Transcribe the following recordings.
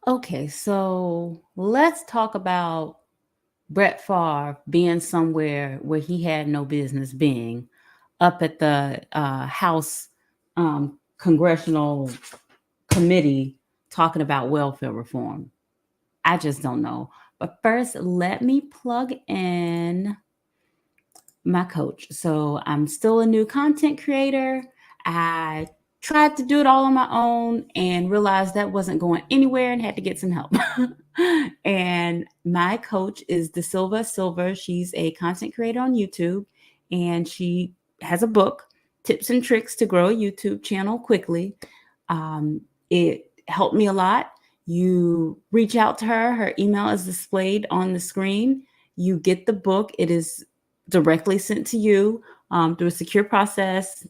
Okay, so let's talk about Brett Favre being somewhere where he had no business being, up at the House Congressional Committee talking about welfare reform. I just don't know. But first, let me plug in my coach. So I'm still a new content creator. I tried to do it all on my own and realized that wasn't going anywhere and had to get some help. And my coach is De Silva Silver. She's a content creator on YouTube, and she has a book, Tips and Tricks to Grow a YouTube Channel Quickly. It helped me a lot. You reach out to her. Her email is displayed on the screen. You get the book. It is directly sent to you through a secure process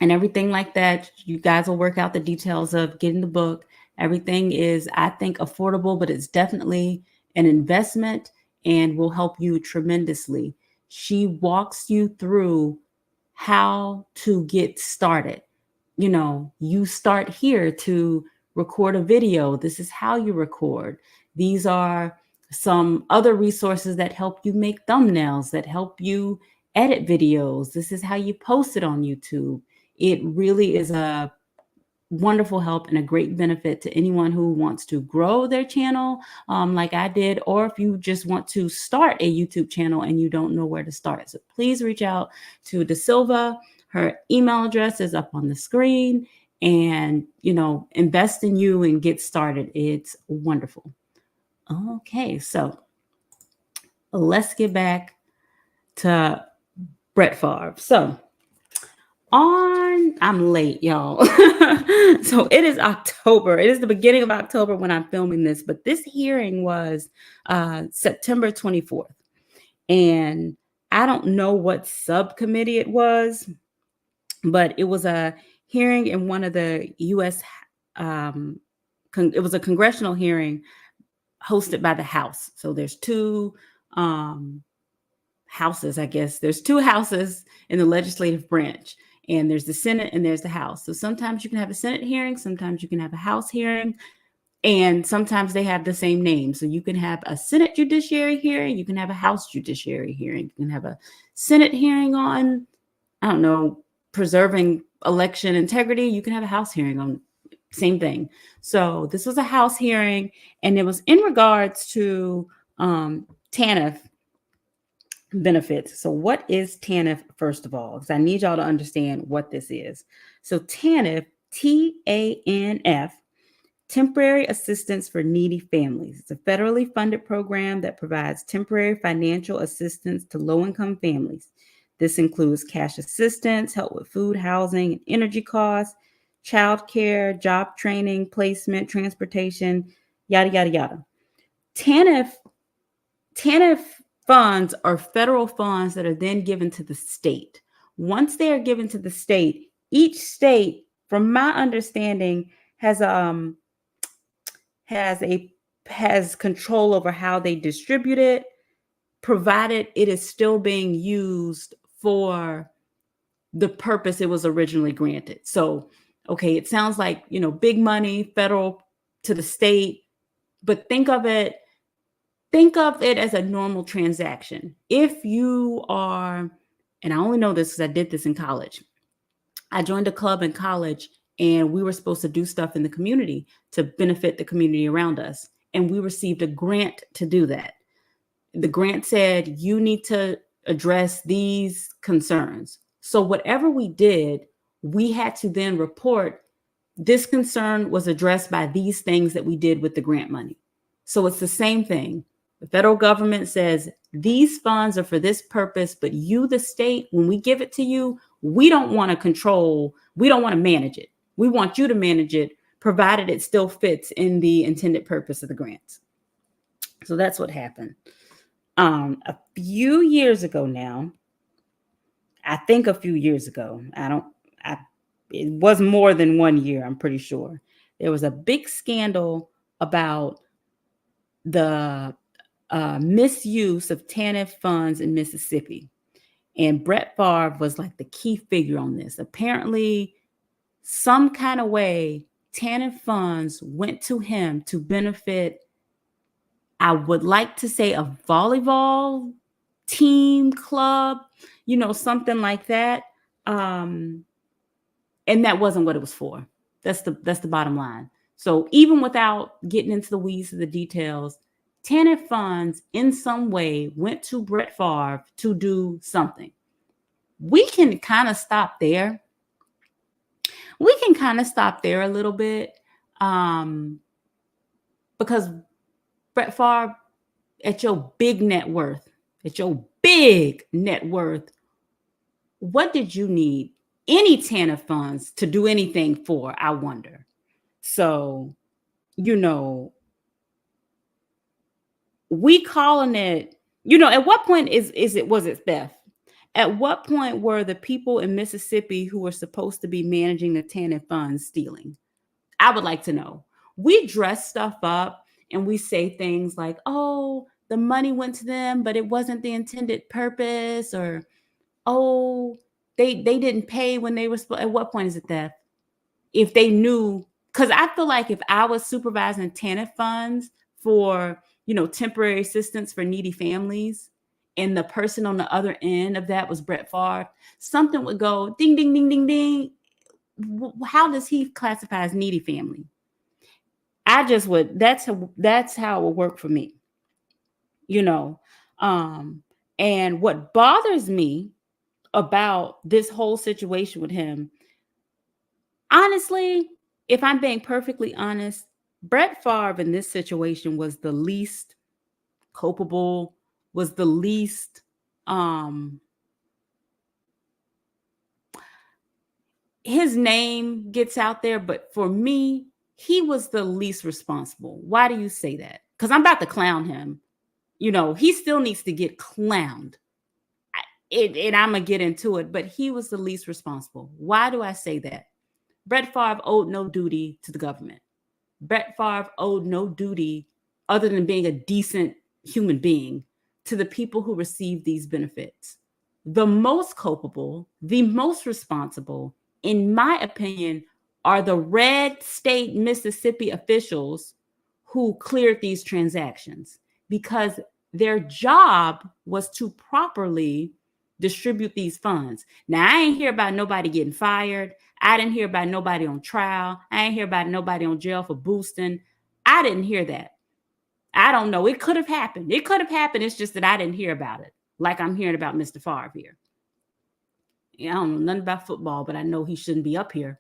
and everything like that. You guys will work out the details of getting the book. Everything is, I think, affordable, but it's definitely an investment and will help you tremendously. She walks you through how to get started. You start here to record a video. This is how you record. These are some other resources that help you make thumbnails, that help you edit videos. This is how you post it on YouTube. It really is a wonderful help and a great benefit to anyone who wants to grow their channel, like I did, or if you just want to start a YouTube channel and you don't know where to start. So please reach out to De Silva. Her email address is up on the screen, and invest in you and get started. It's wonderful. Okay, so let's get back to Brett Favre. So I'm late, y'all. So it is October. It is the beginning of October when I'm filming this, but this hearing was September 24th. And I don't know what subcommittee it was, but it was a hearing in one of the U.S. It was a congressional hearing hosted by the House. So there's two houses, I guess. There's two houses in the legislative branch, and there's the Senate and there's the House. So sometimes you can have a Senate hearing, sometimes you can have a House hearing, and sometimes they have the same name. So you can have a Senate judiciary hearing, you can have a House judiciary hearing, you can have a Senate hearing on, I don't know, preserving election integrity, you can have a House hearing on same thing. So this was a House hearing, and it was in regards to TANF benefits. So what is TANF, first of all? Because I need y'all to understand what this is. So TANF, TANF, Temporary Assistance for Needy Families. It's a federally funded program that provides temporary financial assistance to low-income families. This includes cash assistance, help with food, housing, and energy costs, child care, job training, placement, transportation, yada, yada, yada. TANF funds are federal funds that are then given to the state. Once they are given to the state, each state, from my understanding, has control over how they distribute it, provided it is still being used for the purpose it was originally granted. So, okay, it sounds like, big money, federal to the state, but think of it as a normal transaction. If you are, and I only know this because I did this in college. I joined a club in college, and we were supposed to do stuff in the community to benefit the community around us. And we received a grant to do that. The grant said, you need to address these concerns. So whatever we did, we had to then report this concern was addressed by these things that we did with the grant money. So it's the same thing. The federal government says these funds are for this purpose, but you, the state, when we give it to you, we don't want to control, we don't want to manage it. We want you to manage it, provided it still fits in the intended purpose of the grants. So that's what happened. A few years ago now, I think a few years ago, it was more than 1 year, I'm pretty sure. There was a big scandal about the misuse of TANF funds in Mississippi. And Brett Favre was like the key figure on this. Apparently, some kind of way, TANF funds went to him to benefit, I would like to say, a volleyball team, club, something like that. And that wasn't what it was for. That's the bottom line. So even without getting into the weeds of the details, TANF funds in some way went to Brett Favre to do something. We can kind of stop there. We can kind of stop there a little bit, because Brett Favre, at your big net worth, what did you need any TANF funds to do anything for, I wonder? So, we calling it, at what point was it theft? At what point were the people in Mississippi who were supposed to be managing the TANF funds stealing? I would like to know. We dress stuff up and we say things like, oh, the money went to them, but it wasn't the intended purpose, or, oh, they didn't pay when they were supposed. At what point is it theft? If they knew, because I feel like if I was supervising TANF funds for, temporary assistance for needy families, and the person on the other end of that was Brett Favre, something would go ding, ding, ding, ding, ding. How does he classify as needy family? I just would, that's how it would work for me, and what bothers me about this whole situation with him, honestly, if I'm being perfectly honest, Brett Favre in this situation was the least culpable, was the least, his name gets out there, but for me, he was the least responsible. Why do you say that? Because I'm about to clown him. He still needs to get clowned. And I'm going to get into it, but he was the least responsible. Why do I say that? Brett Favre owed no duty to the government. Brett Favre owed no duty, other than being a decent human being, to the people who received these benefits. The most culpable, the most responsible, in my opinion, are the red state Mississippi officials who cleared these transactions, because their job was to properly distribute these funds. Now, I ain't hear about nobody getting fired. I didn't hear about nobody on trial. I ain't hear about nobody on jail for boosting. I didn't hear that. I don't know. It could have happened. It's just that I didn't hear about it, like I'm hearing about Mr. Farve here. I don't know nothing about football, but I know he shouldn't be up here.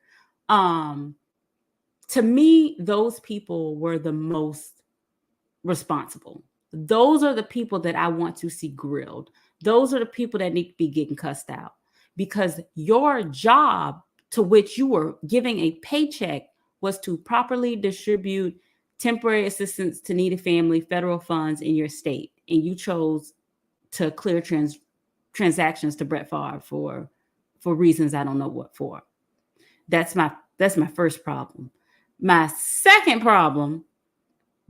To me, those people were the most responsible. Those are the people that I want to see grilled. Those are the people that need to be getting cussed out, because your job, to which you were giving a paycheck, was to properly distribute temporary assistance to needy family federal funds in your state. And you chose to clear transactions to Brett Favre for reasons I don't know what for. That's my first problem. My second problem,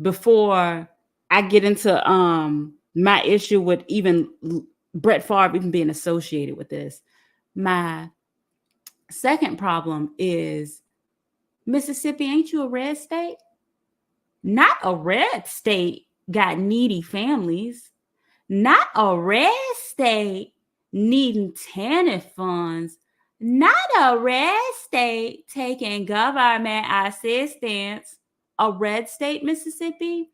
before I get into my issue with even Brett Favre even being associated with this, my second problem is, Mississippi, ain't you a red state? Not a red state got needy families. Not a red state needing TANF funds. Not a red state taking government assistance. A red state, Mississippi?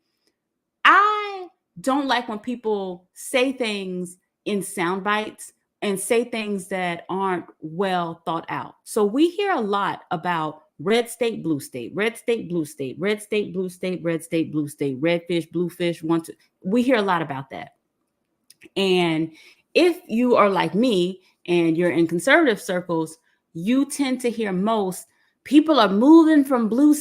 I don't like when people say things in sound bites and say things that aren't well thought out. So we hear a lot about red state, blue state, red state, blue state, red state, blue state, red state, blue state, red fish, blue fish. We hear a lot about that. And if you are like me and you're in conservative circles, you tend to hear most people are moving from blue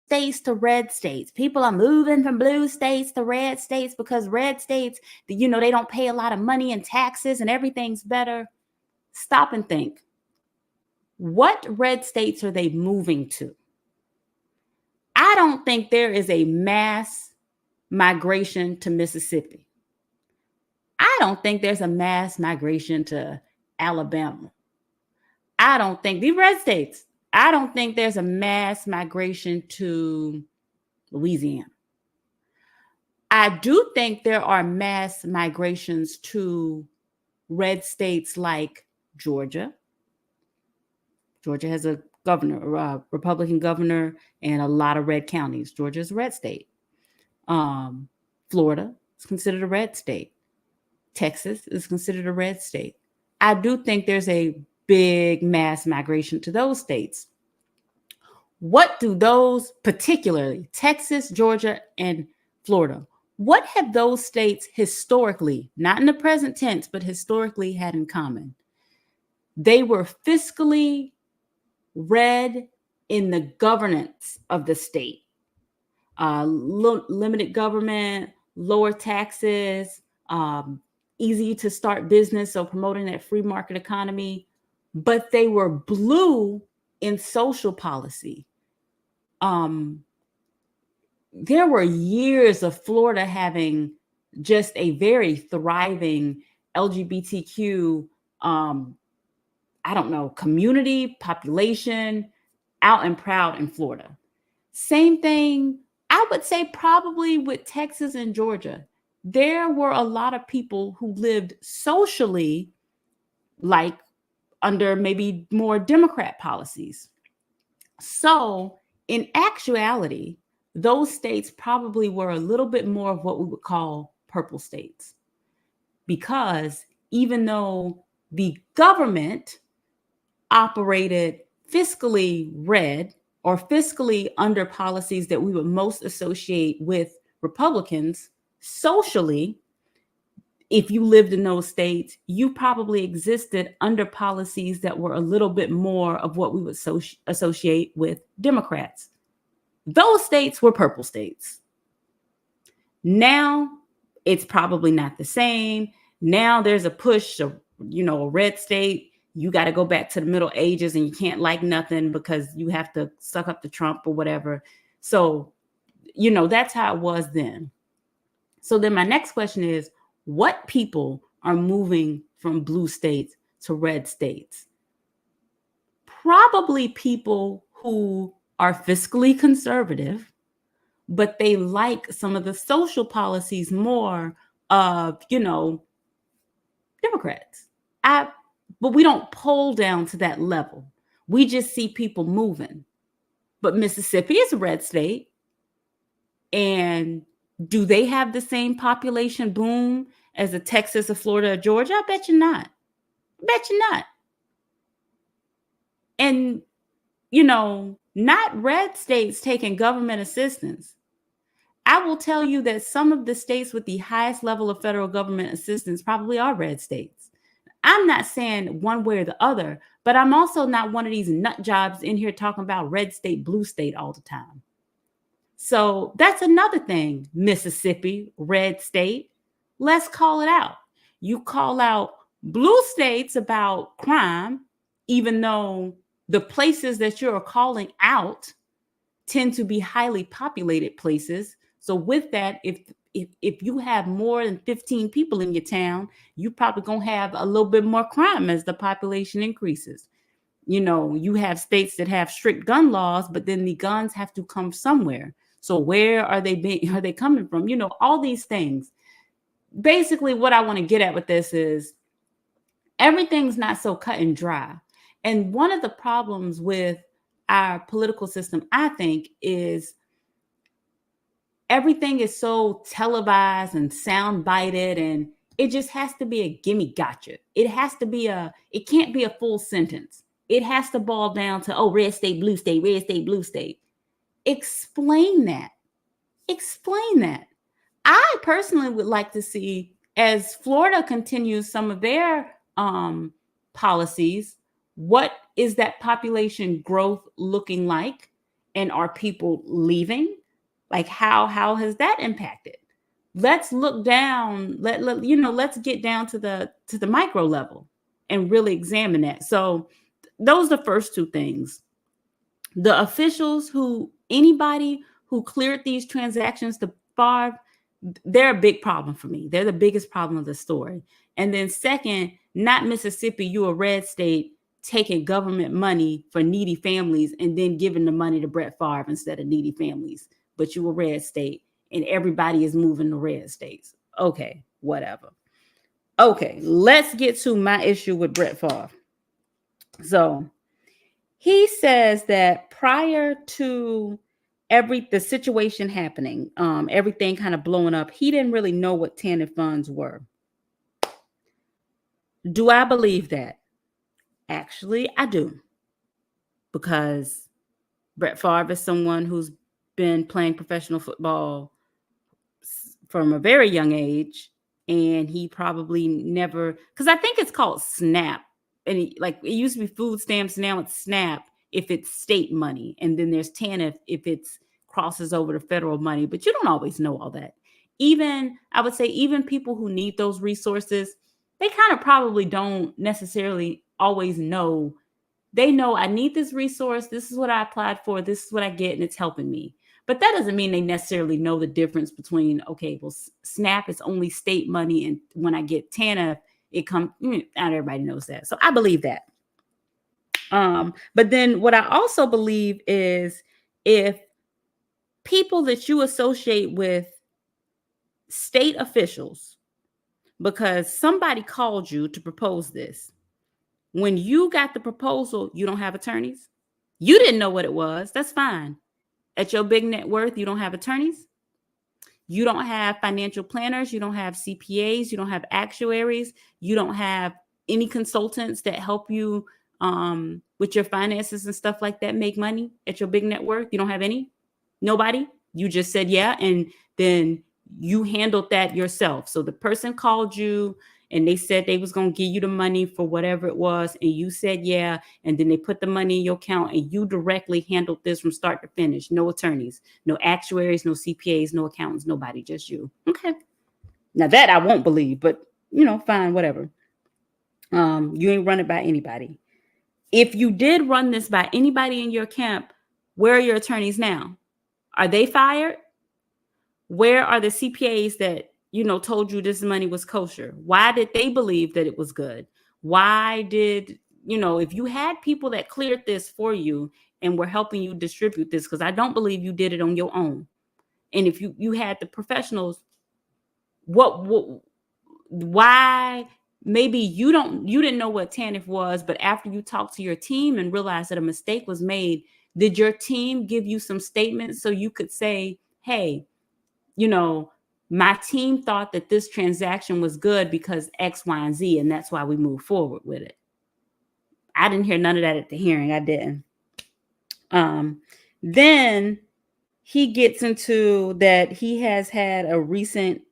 states to red states. People are moving from blue states to red states because red states, they don't pay a lot of money in taxes and everything's better. Stop and think. What red states are they moving to? I don't think there is a mass migration to Mississippi. I don't think there's a mass migration to Alabama. I don't think these red states, I don't think there's a mass migration to Louisiana. I do think there are mass migrations to red states like Georgia. Georgia has a governor, a Republican governor, and a lot of red counties. Georgia is a red state. Florida is considered a red state. Texas is considered a red state. I do think there's a big mass migration to those states. What do those, particularly Texas, Georgia, and Florida, what have those states historically, not in the present tense, but historically had in common? They were fiscally red in the governance of the state. Limited government, lower taxes, easy to start business, so promoting that free market economy. But they were blue in social policy. There were years of Florida having just a very thriving LGBTQ, community, population, out and proud in Florida. Same thing, I would say probably with Texas and Georgia. There were a lot of people who lived socially like under maybe more Democrat policies. So in actuality, those states probably were a little bit more of what we would call purple states. Because even though the government operated fiscally red or fiscally under policies that we would most associate with Republicans, socially, if you lived in those states, you probably existed under policies that were a little bit more of what we would associate with Democrats. Those states were purple states. Now it's probably not the same. Now there's a push of, a red state. You got to go back to the Middle Ages and you can't like nothing because you have to suck up to Trump or whatever. So, that's how it was then. So then my next question is, what people are moving from blue states to red states? Probably people who are fiscally conservative, but they like some of the social policies more of, Democrats. But we don't poll down to that level. We just see people moving. But Mississippi is a red state. And do they have the same population boom as a Texas, a Florida, or Georgia? I bet you not. And, not red states taking government assistance. I will tell you that some of the states with the highest level of federal government assistance probably are red states. I'm not saying one way or the other, but I'm also not one of these nut jobs in here talking about red state, blue state all the time. So that's another thing. Mississippi, red state. Let's call it out. You call out blue states about crime, even though the places that you're calling out tend to be highly populated places. So with that, if you have more than 15 people in your town, you probably gonna have a little bit more crime as the population increases. You have states that have strict gun laws, but then the guns have to come somewhere. So where are they coming from? All these things. Basically, what I want to get at with this is everything's not so cut and dry. And one of the problems with our political system, I think, is everything is so televised and sound-bited, and it just has to be a gimme gotcha. It can't be a full sentence. It has to boil down to, red state, blue state, red state, blue state. Explain that. I personally would like to see, as Florida continues some of their policies, what is that population growth looking like? And are people leaving? Like how has that impacted? Let's look down, let's get down to the micro level and really examine that. So those are the first two things. The officials anybody who cleared these transactions to Farve, they're a big problem for me. They're the biggest problem of the story. And then second, not Mississippi, you a red state. taking government money for needy families and then giving the money to Brett Favre instead of needy families. But you a red state and everybody is moving to red states. Okay, whatever. Okay, let's get to my issue with Brett Favre. So he says that prior to the situation happening, everything kind of blowing up, he didn't really know what TANF funds were. Do I believe that? Actually, I do. Because Brett Favre is someone who's been playing professional football from a very young age, and he probably never, because I think it's called SNAP, and it used to be food stamps, now it's SNAP if it's state money, and then there's TANF if it's crosses over to federal money, but you don't always know all that. Even, I would say, even people who need those resources, they kind of probably don't necessarily always know. They know I need this resource, this is what I applied for, this is what I get, and it's helping me. But that doesn't mean they necessarily know the difference between, okay, well, SNAP is only state money, and when I get TANF, it comes, not everybody knows that. So I believe that. But then what I also believe is if people that you associate with state officials, because somebody called you to propose this, when you got the proposal, you don't have attorneys. You didn't know what it was. That's fine. At your big net worth, you don't have attorneys. You don't have financial planners. You don't have CPAs. You don't have actuaries. You don't have any consultants that help you with your finances and stuff like that, make money at your big net worth. You don't have any? Nobody? You just said yeah, and then you handled that yourself. So the person called you and they said they was going to give you the money for whatever it was, and you said yeah, and then they put the money in your account, and you directly handled this from start to finish. No attorneys, no actuaries, no CPAs, no accountants, nobody, just you. Okay. Now that I won't believe, but fine, whatever. You ain't run it by anybody. If you did run this by anybody in your camp, where are your attorneys now? Are they fired? Where are the CPAs that, told you this money was kosher? Why did they believe that it was good? Why did, if you had people that cleared this for you and were helping you distribute this, because I don't believe you did it on your own. And if you had the professionals, why? Maybe you didn't know what TANF was, but after you talked to your team and realized that a mistake was made, did your team give you some statements so you could say, hey, my team thought that this transaction was good because X, Y, and Z, and that's why we moved forward with it? I didn't hear none of that at the hearing. I didn't. Then he gets into that he has had a recent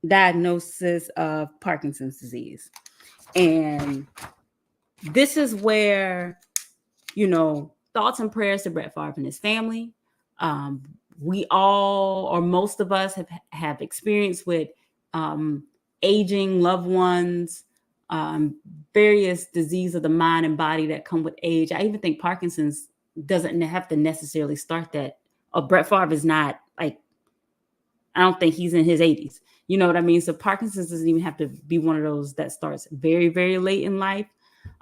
diagnosis of Parkinson's disease. And this is where, thoughts and prayers to Brett Favre and his family. We all, or most of us, have experience with aging loved ones, various disease of the mind and body that come with age. I even think Parkinson's doesn't have to necessarily start that. Brett Favre is not I don't think he's in his 80s. You know what I mean? So Parkinson's doesn't even have to be one of those that starts very, very late in life.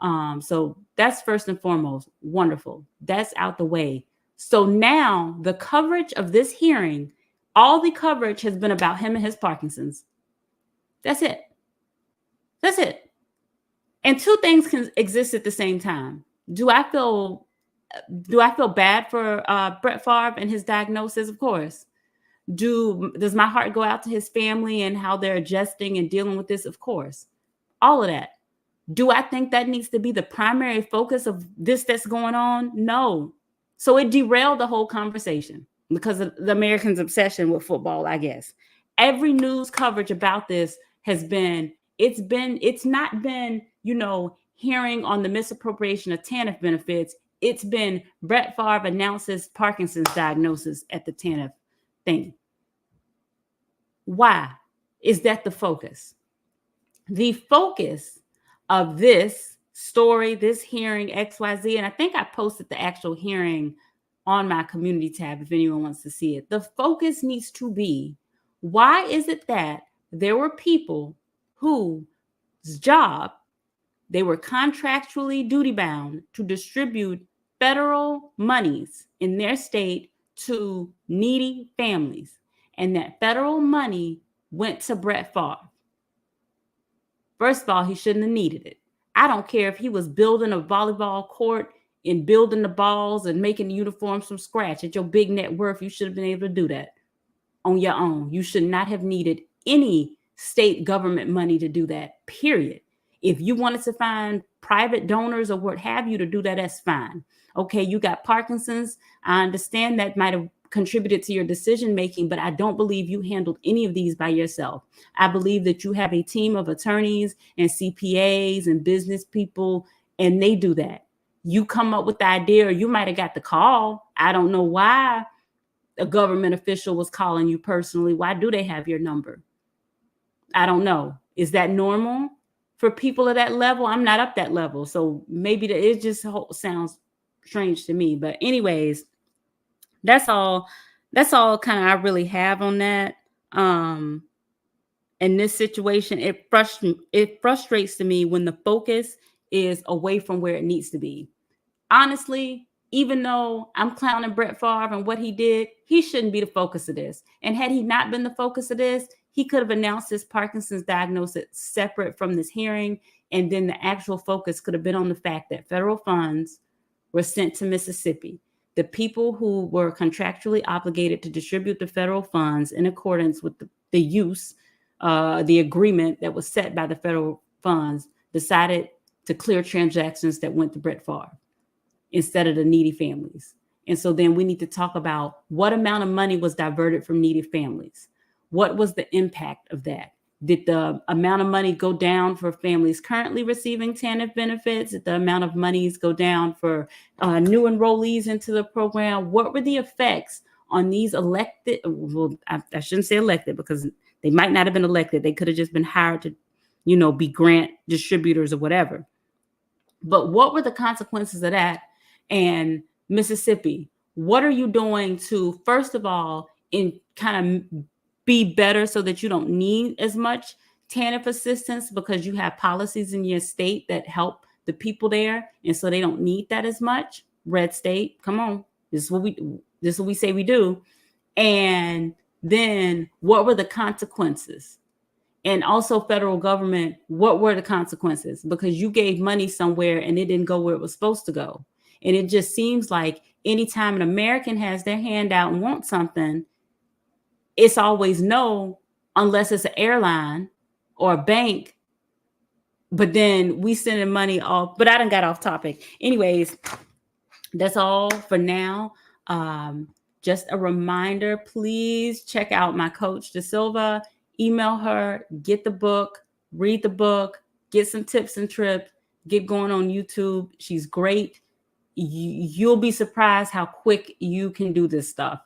So that's first and foremost. Wonderful. That's out the way. So now the coverage of this hearing, all the coverage has been about him and his Parkinson's. That's it. That's it. And two things can exist at the same time. Do I feel bad for Brett Favre and his diagnosis? Of course. Does my heart go out to his family and how they're adjusting and dealing with this? Of course. All of that. Do I think that needs to be the primary focus of this that's going on? No. So it derailed the whole conversation because of the Americans' obsession with football, I guess. Every news coverage about this has been, it's not been, hearing on the misappropriation of TANF benefits. It's been Brett Favre announces Parkinson's diagnosis at the TANF thing. Why is that the focus? The focus of this story, this hearing, XYZ, and I think I posted the actual hearing on my community tab if anyone wants to see it. The focus needs to be, why is it that there were people whose job They were contractually duty bound to distribute federal monies in their state to needy families. And that federal money went to Brett Favre. First of all, he shouldn't have needed it. I don't care if he was building a volleyball court and building the balls and making uniforms from scratch. At your big net worth, you should have been able to do that on your own. You should not have needed any state government money to do that, period. If you wanted to find private donors or what have you to do that, that's fine. Okay, you got Parkinson's. I understand that might have contributed to your decision making, but I don't believe you handled any of these by yourself. I believe that you have a team of attorneys and CPAs and business people, and they do that. You come up with the idea, or you might have got the call. I don't know why a government official was calling you personally. Why do they have your number? I don't know. Is that normal for people at that level? I'm not up that level. So maybe it just sounds strange to me. But anyways, that's all kind of I really have on that. In this situation, it frustrates to me when the focus is away from where it needs to be. Honestly, even though I'm clowning Brett Favre and what he did, he shouldn't be the focus of this. And had he not been the focus of this, he could have announced his Parkinson's diagnosis separate from this hearing. And then the actual focus could have been on the fact that federal funds were sent to Mississippi. The people who were contractually obligated to distribute the federal funds in accordance with the agreement that was set by the federal funds, decided to clear transactions that went to Brett Favre instead of the needy families. And so then we need to talk about what amount of money was diverted from needy families. What was the impact of that? Did the amount of money go down for families currently receiving TANF benefits? Did the amount of monies go down for new enrollees into the program? What were the effects on these elected? Well, I shouldn't say elected because they might not have been elected. They could have just been hired to, be grant distributors or whatever. But what were the consequences of that? And Mississippi, what are you doing to, first of all, in kind of be better so that you don't need as much TANF assistance because you have policies in your state that help the people there, and so they don't need that as much? Red state, come on, this is what we say we do. And then what were the consequences? And also federal government, what were the consequences? Because you gave money somewhere and it didn't go where it was supposed to go. And it just seems like anytime an American has their hand out and wants something, it's always no, unless it's an airline or a bank. But then we sending money off. But I done got off topic. Anyways, that's all for now. Just a reminder, please check out my coach, Da Silva. Email her, get the book, read the book, get some tips and trips, get going on YouTube. She's great. You'll be surprised how quick you can do this stuff.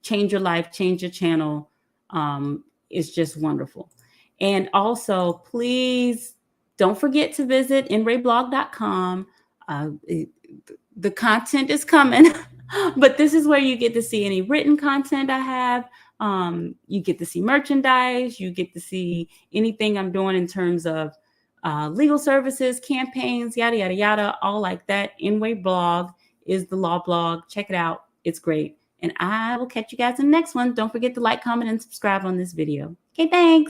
Change your life, change your channel. It's just wonderful. And also, please don't forget to visit nrayblog.com. The content is coming, but this is where you get to see any written content I have. You get to see merchandise. You get to see anything I'm doing in terms of legal services, campaigns, yada, yada, yada, all like that. NWay blog is the law blog. Check it out. It's great. And I will catch you guys in the next one. Don't forget to like, comment, and subscribe on this video. Okay, thanks.